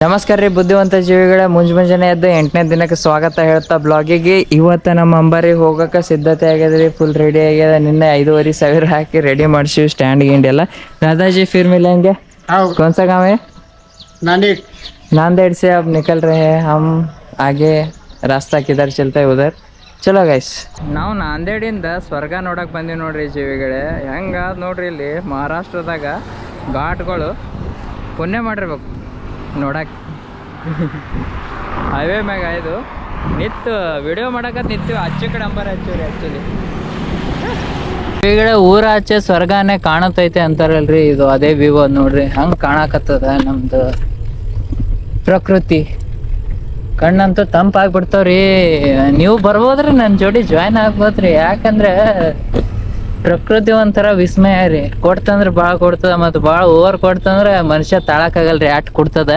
ನಮಸ್ಕಾರ ರೀ ಬುದ್ಧಿವಂತ ಜೀವಿಗಳ ಮುಂಜಾನೆ ಎದ್ದು 8ನೇ ದಿನಕ್ಕೆ ಸ್ವಾಗತ ಹೇಳ್ತಾ ಬ್ಲಾಗಿಗೆ. ಇವತ್ತು ನಮ್ಮ ಅಂಬಾರಿಗೆ ಹೋಗೋಕೆ ಸಿದ್ಧತೆ ಆಗ್ಯದ್ರಿ, ಫುಲ್ ರೆಡಿ ಆಗ್ಯದ. ನಿನ್ನೆ 5,500 ಹಾಕಿ ರೆಡಿ ಮಾಡಿಸಿವಿ ಸ್ಟ್ಯಾಂಡ್ ಗಿಂಡ್ ಎಲ್ಲ. दादाजी फिर मिलेंगे। कौन सा गाँव है? नांदेड़ से अब निकल रहे हैं हम आगे। रास्ता किधर चलता है उधर ಚಲೋ ಗೈಸ್. ನಾವು ನಾಂದೇಡಿಂದ ಸ್ವರ್ಗ ನೋಡಕ್ ಬಂದೀವಿ ನೋಡ್ರಿ ಜೀವಿಗಳೇ. ಹೆಂಗ ನೋಡ್ರಿ, ಇಲ್ಲಿ ಮಹಾರಾಷ್ಟ್ರದಾಗ ಘಾಟ್ಗಳು ಪುಣ್ಯ ಮಾಡಿರ್ಬೇಕು ನೋಡಕ್. ಹೈವೇ ಮ್ಯಾಗ ಇದು ನಿಂತು ವಿಡಿಯೋ ಮಾಡಕತ್ ನಿಂತೀವಿ. ಆಚೆ ಕಡೆ ಅಂಬಾರ ಹಚ್ಚಿವ್ರಿ. ಆ್ಯಕ್ಚುಲಿ ಜೀವಿಗಳೇ ಊರ ಆಚೆ ಸ್ವರ್ಗನೇ ಕಾಣತೈತೆ ಅಂತಾರಲ್ರಿ, ಇದು ಅದೇ ವ್ಯೂ ನೋಡ್ರಿ. ಹಂಗೆ ಕಾಣಕತ್ತದ ನಮ್ದು ಪ್ರಕೃತಿ. ಕಣ್ಣಂತೂ ತಂಪಾಗ್ಬಿಡ್ತಾವ್ರಿ. ನೀವು ಬರ್ಬೋದ್ರಿ, ನನ್ನ ಜೋಡಿ ಜಾಯ್ನ್ ಆಗ್ಬೋದ್ರಿ. ಯಾಕಂದ್ರೆ ಪ್ರಕೃತಿ ಒಂಥರ ವಿಸ್ಮಯ ರೀ. ಕೊಡ್ತಂದ್ರೆ ಭಾಳ ಕೊಡ್ತದ, ಮತ್ತು ಭಾಳ ಓವರ್ ಕೊಡ್ತಂದ್ರೆ ಮನುಷ್ಯ ತಾಳಕ್ಕಾಗಲ್ರಿ, ಆಟ್ ಕೊಡ್ತದ.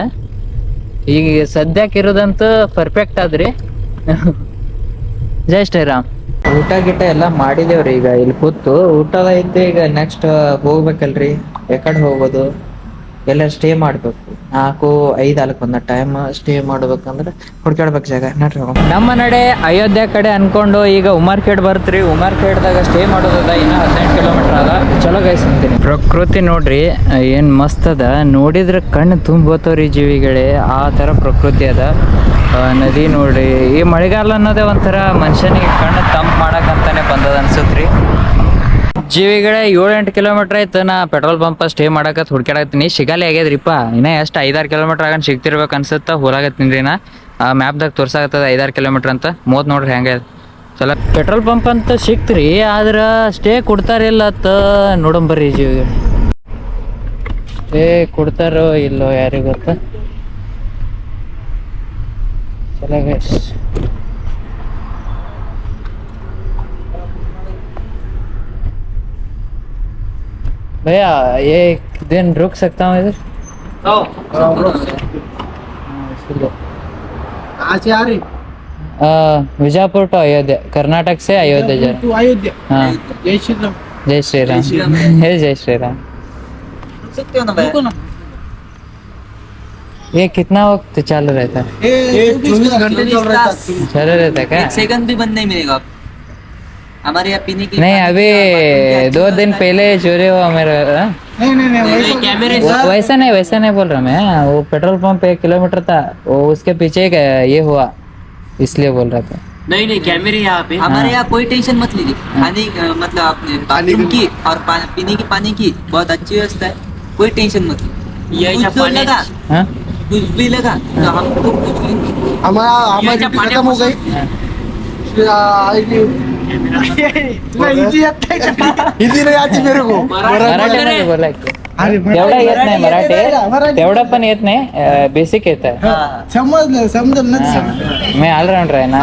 ಈಗ ಸದ್ಯಕ್ಕೆ ಇರೋದಂತೂ ಪರ್ಫೆಕ್ಟ್ ಆದ್ರಿ. ಜೈ ಶ್ರೀರಾಮ್. ಊಟ ಗಿಟ ಎಲ್ಲ ಮಾಡಿದೇವ್ರಿ. ಈಗ ಇಲ್ಲಿ ಕೂತು ಊಟದ ಐತೆ. ಈಗ ನೆಕ್ಸ್ಟ್ ಹೋಗ್ಬೇಕಲ್ರಿ, ಯಾಕಡೆ ಹೋಗೋದು, ಎಲ್ಲ ಸ್ಟೇ ಮಾಡ್ಬೇಕು. 4-5 ಒಂದು ಟೈಮ್ ಸ್ಟೇ ಮಾಡ್ಬೇಕಂದ್ರೆ ಹುಡ್ಕಾಡ್ಬೇಕು ಜಾಗ. ನಮ್ಮ ನಡೆ ಅಯೋಧ್ಯೆ ಕಡೆ ಅನ್ಕೊಂಡು ಈಗ ಉಮರ್ಖೇಡ್ ಬರ್ತ್ರಿ. ಉಮರ್ಖೇಡ್ದಾಗ ಸ್ಟೇ ಮಾಡೋದದ. ಇನ್ನ 18 ಕಿಲೋಮೀಟರ್ ಅದ. ಚಲೋ ಗೈಸ್ ಅಂತೀನಿ. ಪ್ರಕೃತಿ ನೋಡ್ರಿ ಏನ್ ಮಸ್ತ್ ಅದ. ನೋಡಿದ್ರೆ ಕಣ್ಣು ತುಂಬೋತವ್ರಿ ಜೀವಿಗಳೇ. ಆ ತರ ಪ್ರಕೃತಿ ಅದ. ನದಿ ನೋಡ್ರಿ. ಈ ಮಳೆಗಾಲ ಅನ್ನೋದೇ ಒಂಥರ ಮನುಷ್ಯನಿಗೆ ಕಣ್ಣು ತಂಪು ಮಾಡಕ್ಕಂತಾನೆ ಬಂದದ ಅನ್ಸತ್ರಿ ಜೀವಿಗಳೇ. 7-8 ಕಿಲೋಮೀಟರ್ ಆಯ್ತು. ನಾ ಪೆಟ್ರೋಲ್ ಪಂಪ್ ಸ್ಟೇ ಮಾಡಕತ್ ಹುಡ್ಕಾಡತ್ತೀನಿ. ಸಿಗಲ್ಲೇ ಆಗ್ಯದ್ರಿಪ್ಪ. ಇನ್ನ ಎಷ್ಟು 5-6 ಕಿಲೋಮೀಟರ್ ಆಗನ್ ಸಿಗ್ತಿರ್ಬೇಕು ಅನ್ಸುತ್ತ. ಹೋಲಾಗತ್ತೀನಿ ನಾ. ಮ್ಯಾಪ್ದಾಗ ತೋರ್ಸಾಕತ್ತದ 5-6 ಕಿಲೋಮೀಟರ್ ಅಂತ. ನೋಡ್ರಿ ಹೆಂಗ ಚಲೋ ಪೆಟ್ರೋಲ್ ಪಂಪ್ ಅಂತ ಸಿಕ್ತ್ರಿ. ಆದ್ರ ಸ್ಟೇ ಕೊಡ್ತಾರಿಲ್ಲ ಅಂತ ನೋಡಂಬರ್ರಿ ಜೀವಿಗಳು. ಸ್ಟೇ ಕೊಡ್ತಾರೋ ಇಲ್ಲೋ ಯಾರಿಗ ಗೊತ್ತ. ಚಲೋ ಗೈಸ್. भैया एक दिन रुक सकता हूँ इधर? विजापुर टू अयोध्या, कर्नाटक से अयोध्या जा रहा। अयोध्या। हाँ, जय श्री राम। जय श्री राम। जय श्री राम। सकते हो ना भैया? ये कितना वक्त चालू रहता है? 24 घंटे चल रहता है क्या? 1 सेकंड भी बंद नहीं मिलेगा हमारे यहाँ पीने की। नहीं, अभी 2 दिन पहले चोरी हुआ मेरा। नहीं, वैसा नहीं बोल रहा मैं। वो पेट्रोल पंप 1 किलोमीटर था, वो उसके पीछे ये हुआ, इसलिए बोल रहा था। नहीं कैमरे यहाँ पे। हमारे यहाँ कोई टेंशन मत लीजिए। खाने मतलब अपने बाथरूम की और पीने की पानी की बहुत अच्छी व्यवस्था है। कोई टेंशन मत लीजिए। लगा कुछ भी लगा तो हमको कुछ हमारा खत्म हो गई। हिंदी नहीं आती मेरे को, मराठी मध्ये बोला की. तेवढा येत नाही मराठी, तेवढा पण येत नाही, बेसिक येत आहे. समजलं ना. मी ऑलराउंडर आहे ना.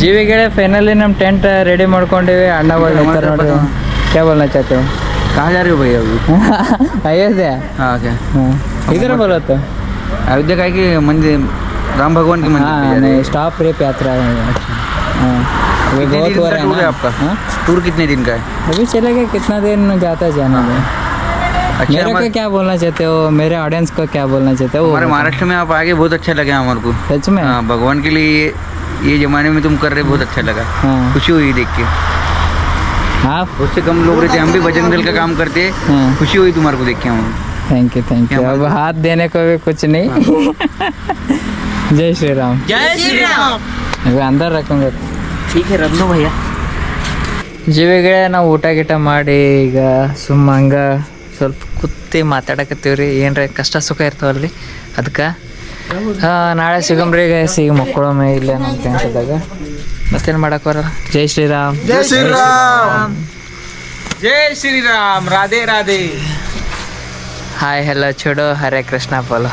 ಜೀವಿಗಳೇ ಫೈನಲಿ ನಮ್ಮ ಟೆಂಟ್ ರೆಡಿ ಮಾಡ್ಕೊಂಡಿವಿ. ಅಣ್ಣಗಳು ನಿಂತಾರೆ ನೋಡ್ರಿ. क्या बोलना चाहते हो? कहाँ जा रहे हो भैया अभी? अयोध्या। हाँ क्या? इधर बोलो तो। अयोध्या का कि मंदिर राम भगवान की मंदिर। हाँ नहीं, स्टॉप रेप यात्रा है। हाँ, ये बहुत हो रहा है ना आपका। टूर कितने दिन का है? अभी चलेगा, कितना दिन जाता है जाने में। अच्छा, मेरे को क्या बोलना चाहते हो, मेरे ऑडियंस को क्या बोलना चाहते हो? हमारे महाराष्ट्र में आप आगे बहुत अच्छा लगा हमारे को। सच में? हाँ, भगवान के लिए ये जमाने में तुम कर रहे बहुत अच्छा लगा। खुशी हुई देख के। हाँ, उससे कम लोग रहते, हम भी बजरंग दल का काम करते। खुशी हुई तुम्हारे को देख के हम। Thank you thank you. अब हाथ देने को भी कुछ नहीं। जय श्री राम। जय श्री राम। अभी अंदर रखूंगा। ठीक है, रख लो भैया. ಜೀವಿಗಳೇ ನಾವು ಊಟ ಗೀಟ ಮಾಡಿ ಈಗ ಸುಮ್ಮ ಹಂಗ ಸ್ವಲ್ಪ ಕುತ್ತಿ ಮಾತಾಡಕತ್ತೀವ್ರಿ. ಏನ್ರ ಕಷ್ಟ ಸುಖ ಇರ್ತಾವಲ್ರಿ, ಅದಕ್ಕೆ ನಾಳೆ ಸಿಗಮ್ರಿ. ಈಗ ಈಗ ಮಕ್ಕಳೊಮ್ಮೆ ಇಲ್ಲೇ ನಮ್ಮ ಟೆಂಟ್ದಾಗ. ಮತ್ತೇನು ಮಾಡಕ್ ಬರಲ್ಲ. ಜೈ ಶ್ರೀರಾಮ್. ಜೈ ಶ್ರೀರಾಮ್. ಜೈ ಶ್ರೀರಾಮ್. ರಾಧೆ ರಾಧೆ. ಹಾಯ್ ಹೆಲೋ छोड़ो, हरे कृष्णा बोलो.